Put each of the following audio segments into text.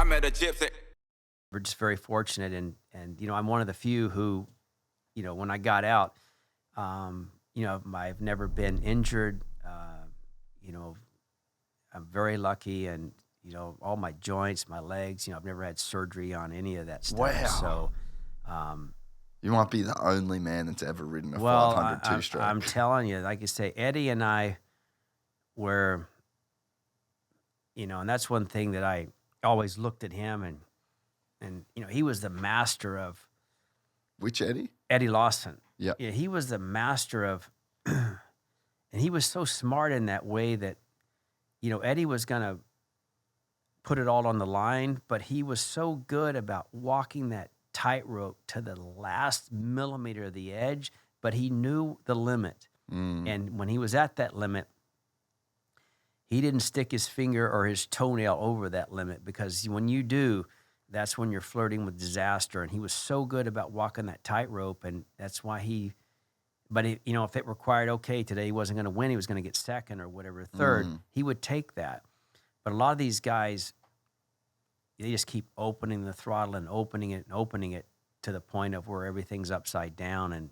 I met a gypsy. We're just very fortunate, and I'm one of the few who, when I got out, I've never been injured. You know, I'm very lucky, and all my joints, my legs. I've never had surgery on any of that stuff. Wow. So, um, You might be the only man that's ever ridden a well, 500 two-stroke. I'm telling you, like you say, Eddie and I were, and that's one thing that I always looked at him, and he was the master of Which Eddie? Eddie Lawson. Yeah. Yeah, he was the master of, and he was so smart in that way that, Eddie was going to put it all on the line, but he was so good about walking that tightrope to the last millimeter of the edge, but he knew the limit. And when he was at that limit, he didn't stick his finger or his toenail over that limit, because when you do, that's when you're flirting with disaster. And he was so good about walking that tightrope, and that's why if it required, okay, today he wasn't going to win, he was going to get second or whatever, third, he would take that. But a lot of these guys, they just keep opening the throttle and opening it to the point of where everything's upside down, and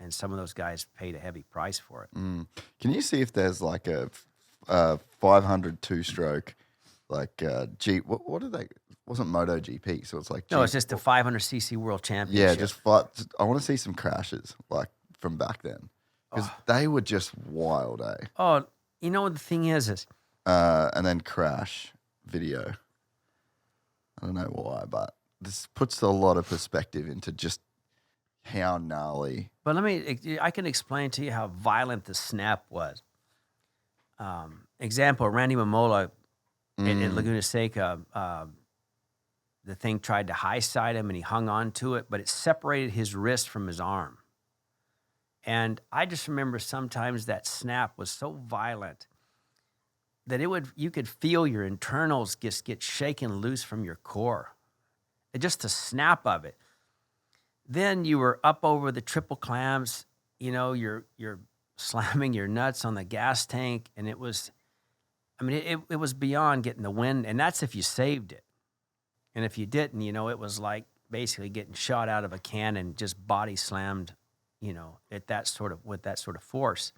some of those guys paid a heavy price for it. Can you see if there's like a 500 two-stroke, like Jeep? What are they? Wasn't MotoGP, so it's like No, Jeep. it's just the 500cc World Championship. Yeah, I want to see some crashes like from back then, because they were just wild, eh? Oh, what the thing is And then crash video. I don't know why, but this puts a lot of perspective into just how gnarly. But I can explain to you how violent the snap was. Example, Randy Mamola in Laguna Seca, the thing tried to high side him and he hung on to it, but it separated his wrist from his arm. And I just remember sometimes that snap was so violent that you could feel your internals just get shaken loose from your core. Just the snap of it. Then you were up over the triple clams, you're slamming your nuts on the gas tank, and it was beyond getting the wind, and that's if you saved it. And if you didn't, it was like basically getting shot out of a cannon, just body slammed, with that sort of force.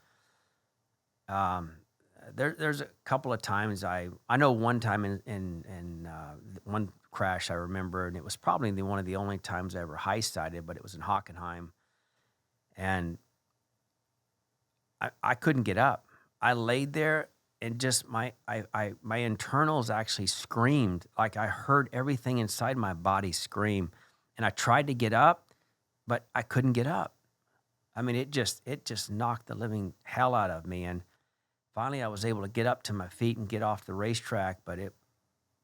There's a couple of times I know one time in one crash I remember, and it was probably one of the only times I ever high-sided, but it was in Hockenheim, and I couldn't get up. I laid there, and just my internals actually screamed. Like I heard everything inside my body scream, and I tried to get up, but I couldn't get up. It just knocked the living hell out of me, and finally I was able to get up to my feet and get off the racetrack. But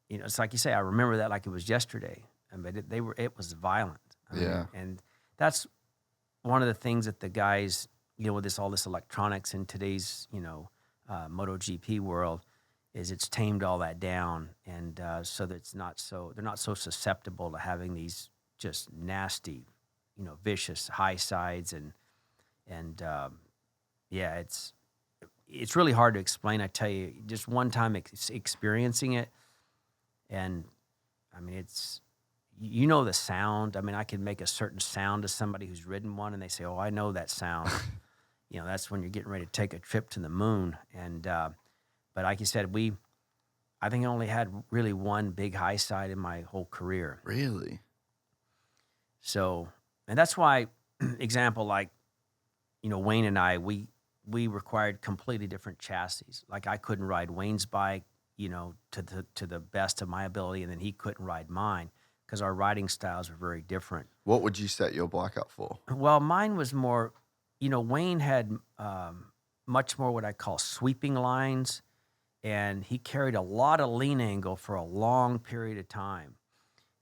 it's like you say, I remember that like it was yesterday. But it was violent. And that's one of the things that the guys, with all this electronics in today's, MotoGP world, is it's tamed all that down, and so that they're not so susceptible to having these just nasty, vicious high sides, and it's really hard to explain. I tell you, just one time experiencing it, and it's the sound. I can make a certain sound to somebody who's ridden one, and they say, "Oh, I know that sound." That's when you're getting ready to take a trip to the moon. And but like you said, I think I only had really one big high side in my whole career. Really? So, and that's why, example, like, Wayne and I, we required completely different chassis. Like I couldn't ride Wayne's bike, to the best of my ability, and then he couldn't ride mine because our riding styles were very different. What would you set your bike up for? Well, mine was more, Wayne had much more what I call sweeping lines, and he carried a lot of lean angle for a long period of time.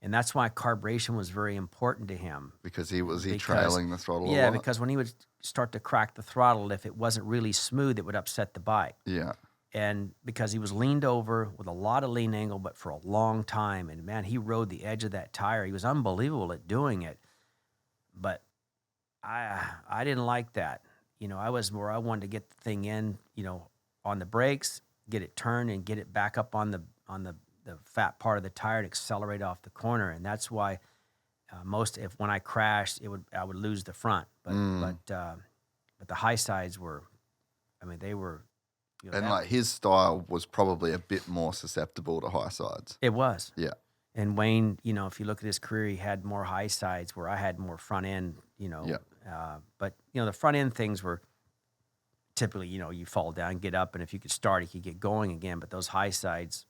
And that's why carburation was very important to him. Because he trailing the throttle a lot? Yeah, because when he would start to crack the throttle, if it wasn't really smooth, it would upset the bike. Yeah. And because he was leaned over with a lot of lean angle, but for a long time. And, man, he rode the edge of that tire. He was unbelievable at doing it. But I didn't like that. I wanted to get the thing in, on the brakes, get it turned, and get it back up on the the fat part of the tire to accelerate off the corner, and that's why when I crashed, I would lose the front, but the high sides were, I mean, they were, And that, like his style was probably a bit more susceptible to high sides. it was. Yeah. And Wayne, if you look at his career, he had more high sides where I had more front end, Yeah. But, the front end things were typically, you fall down, get up, and if you could start, you could get going again. But those high sides,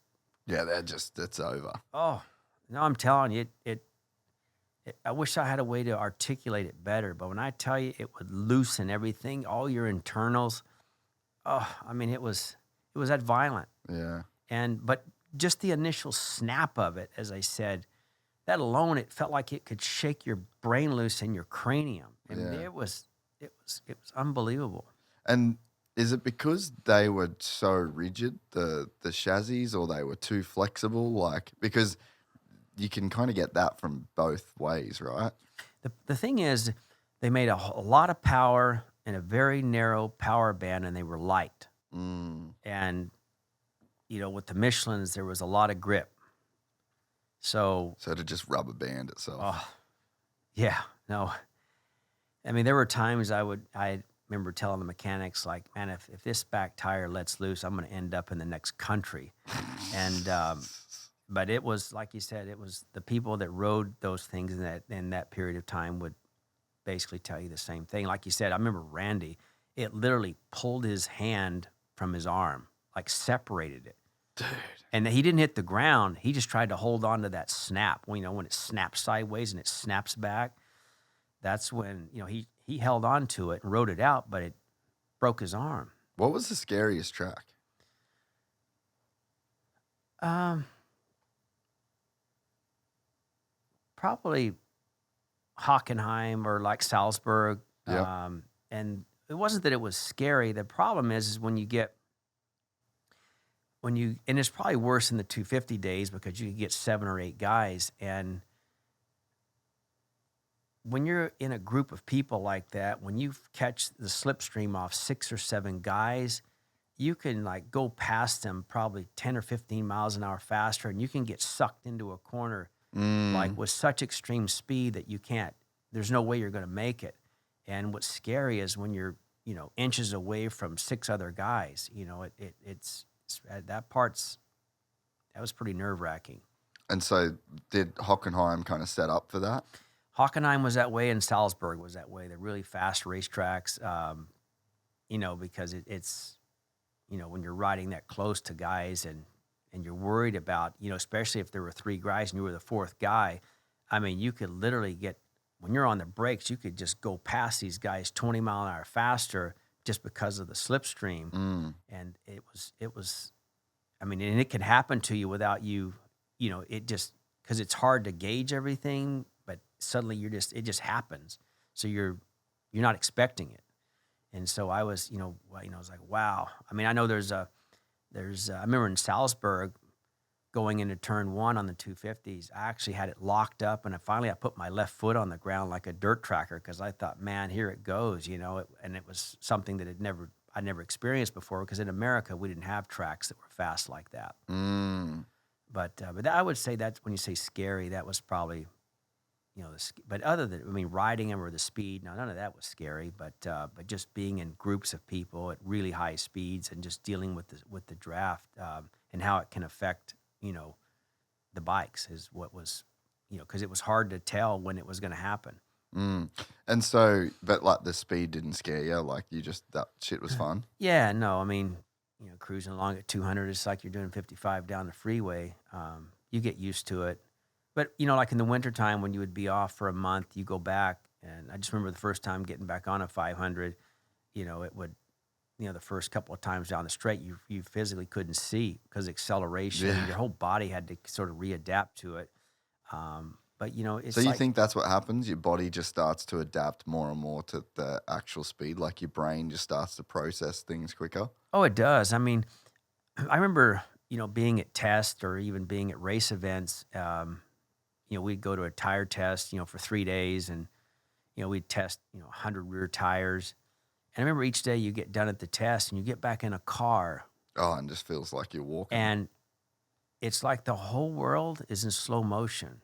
Yeah, it's over. oh, no, I'm telling you, I wish I had a way to articulate it better. But when I tell you it would loosen everything, all your internals, oh, I mean, it was that violent. Yeah. But just the initial snap of it, as I said, that alone, it felt like it could shake your brain loose in your cranium. I mean, Yeah. it was unbelievable. And is it because they were so rigid, the chassis, or they were too flexible? Like, because you can kind of get that from both ways, right? The thing is, they made a lot of power in a very narrow power band, and they were light. And with the Michelins, there was a lot of grip. So to just rubber band itself. oh, yeah, no. I mean, there were times I remember telling the mechanics, like, man, if this back tire lets loose, I'm going to end up in the next country. And but it was, like you said, it was the people that rode those things in that period of time would basically tell you the same thing. Like you said, I remember Randy, it literally pulled his hand from his arm, like separated it. Dude. And he didn't hit the ground. He just tried to hold on to that snap. When it snaps sideways and it snaps back, that's when, he held on to it and rode it out, but it broke his arm. What was the scariest track? Probably Hockenheim or like Salzburg. Yep. And it wasn't that it was scary. The problem is when and it's probably worse in the 250 days because you could get 7 or 8 guys. And when you're in a group of people like that, when you catch the slipstream off 6 or 7 guys, you can like go past them probably 10 or 15 miles an hour faster, and you can get sucked into a corner like with such extreme speed that there's no way you're going to make it. And what's scary is when you're, inches away from 6 other guys, that was pretty nerve-wracking. And so did Hockenheim kind of set up for that? Hockenheim was that way, and Salzburg was that way. They're really fast racetracks, because it's, when you're riding that close to guys and you're worried about, especially if there were 3 guys and you were the 4th guy, I mean, you could literally when you're on the brakes, you could just go past these guys 20 mile an hour faster just because of the slipstream. And it was, I mean, and it can happen to you without you, it just, because it's hard to gauge everything, but suddenly it just happens. So you're not expecting it. And so I was, I was like, wow. I mean, I know I remember in Salzburg going into turn 1 on the 250s, I actually had it locked up, and I put my left foot on the ground like a dirt tracker because I thought, man, here it goes, and it was something that I never experienced before because in America we didn't have tracks that were fast like that. But I would say that when you say scary, that was probably, but other than, I mean, riding them or the speed, no, none of that was scary, but just being in groups of people at really high speeds and just dealing with the draft and how it can affect, the bikes is what was, because it was hard to tell when it was going to happen. And so, but like the speed didn't scare you, like that shit was fun? Yeah, no, I mean, cruising along at 200, it's like you're doing 55 down the freeway. You get used to it. But, like in the wintertime when you would be off for a month, you go back, and I just remember the first time getting back on a 500, it would, the first couple of times down the straight, you physically couldn't see because acceleration, your whole body had to sort of readapt to it. But, it's So you think that's what happens? Your body just starts to adapt more and more to the actual speed, like your brain just starts to process things quicker? Oh, it does. I mean, I remember, being at test or even being at race events, we'd go to a tire test, for 3 days, and, we'd test, 100 rear tires. And I remember each day you get done at the test and you get back in a car. Oh, and just feels like you're walking. And it's like the whole world is in slow motion.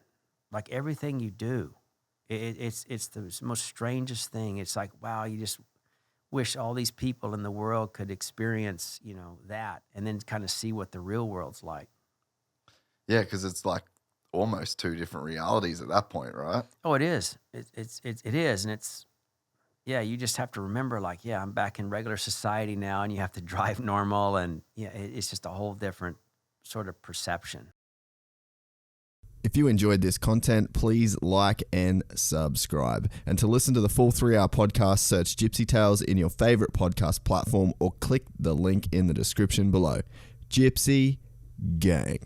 Like everything you do, it's the most strangest thing. It's like, wow, you just wish all these people in the world could experience, that, and then kind of see what the real world's like. Yeah, because it's like almost two different realities at that point, right? Oh, it is. It is, and yeah. You just have to remember, like, yeah, I'm back in regular society now, and you have to drive normal, and yeah, it's just a whole different sort of perception. If you enjoyed this content, please like and subscribe. And to listen to the full 3-hour podcast, search Gypsy Tales in your favorite podcast platform or click the link in the description below. Gypsy Gang.